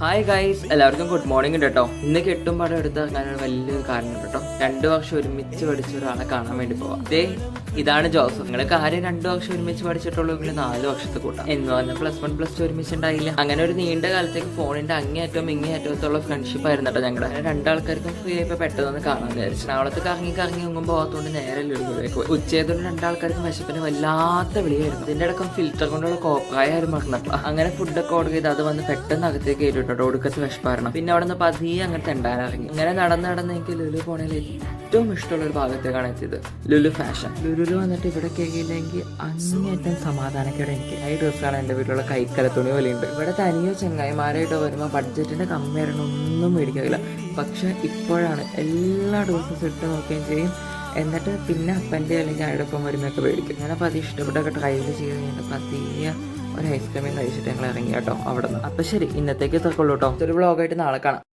Hi guys, എല്ലാവർക്കും good morning കേട്ടോ. ഇന്ന് കെട്ടും പടം എടുത്ത് ഇറങ്ങാനൊരു വലിയൊരു കാരണം കേട്ടോ. 2 വർഷം ഒരുമിച്ച് പഠിച്ച ഒരാളെ കാണാൻ വേണ്ടി പോവാം. ഇതാണ് ജോസഫ്. നിങ്ങൾക്ക് ആരും 2 വർഷം ഒരുമിച്ച് പഠിച്ചിട്ടുള്ളെങ്കിൽ 4 വർഷത്തെ കൂട്ടാം. എന്ന് പറഞ്ഞാൽ +1 +2 ഒരുമിച്ച് ഉണ്ടായില്ല. അങ്ങനെ ഒരു നീണ്ട കാലത്തേക്ക് ഫോണിന്റെ അങ്ങേയറ്റവും ഇങ്ങേയറ്റത്തുള്ള ഫ്രണ്ട്ഷിപ്പ് ആയിരുന്നു കേട്ടോ ഞങ്ങളുടെ. അങ്ങനെ 2 ആൾക്കാർക്കും ഫ്രീ ആയപ്പോൾ പെട്ടെന്ന് കാണാൻ വിചാരിച്ചു. അവളത്ത് കറങ്ങി ഒന്നും പോകാത്തതുകൊണ്ട് നേരെ ലുലുവിലേക്ക് പോയി. ഉച്ചയതുകൊണ്ട് 2 ആൾക്കാർക്കും വിശപ്പിന് വല്ലാത്ത വിളിയായിരുന്നു. ഇതിന്റെ അടക്കം ഫിൽറ്റർ കൊണ്ടുള്ള കോപ്രായായിരുന്നു മറന്നപ്പോൾ. അങ്ങനെ ഫുഡൊക്കെ ഓർഡർ ചെയ്ത് അത് വന്ന് പെട്ടെന്ന് അകത്തേക്ക് കയറ്റിട്ടോ. ഒടുക്കത്ത് വിശപ്പായിരുന്നു. പിന്നെ അവിടെ നിന്ന് പതിയെ അങ്ങോട്ട് തെണ്ടാനിറങ്ങി. ഇങ്ങനെ നടന്ന് എനിക്ക് ലുലു പോണേൽ ഏറ്റവും ഇഷ്ടമുള്ള ഒരു ഭാഗത്തേക്കാണ് എത്തിയത്. ലുലു ഫാഷൻ. ലുലുവിൽ വന്നിട്ട് ഇവിടെ കേൾക്കില്ലെങ്കിൽ അങ്ങേറ്റം സമാധാനക്കേടെ എനിക്ക്. ഈ ഡ്രസ്സാണ് എൻ്റെ വീട്ടിലുള്ള കൈക്കല തുണി പോലെയുണ്ട്. ഇവിടെ തനിയോ ചങ്ങായിമാരായിട്ടോ വരുമ്പോൾ ബഡ്ജറ്റിന്റെ കമ്മിയായിരുന്നു ഒന്നും മേടിക്കില്ല. പക്ഷെ ഇപ്പോഴാണ് എല്ലാ ഡ്രസ്സും ഇട്ട് നോക്കുകയും ചെയ്യും. എന്നിട്ട് പിന്നെ അപ്പൻ്റെ അല്ലെങ്കിൽ അയാളൊപ്പം വരുമ്പോഴൊക്കെ മേടിക്കും. ഞാൻ അപ്പോൾ അത് ഇഷ്ടപ്പെട്ടൊക്കെ ട്രൈ ചെയ്ത് കഴിഞ്ഞിട്ട് പതിയെ ഒരു ഐസ്ക്രീമിൽ കഴിച്ചിട്ട് ഞങ്ങൾ ഇറങ്ങി കേട്ടോ അവിടെ നിന്ന്. അപ്പം ശരി, ഇന്നത്തേക്ക് ഇത്രക്കുള്ളൂ കേട്ടോ. ഒരു വ്ളോഗായിട്ട് നാളെ കാണാം.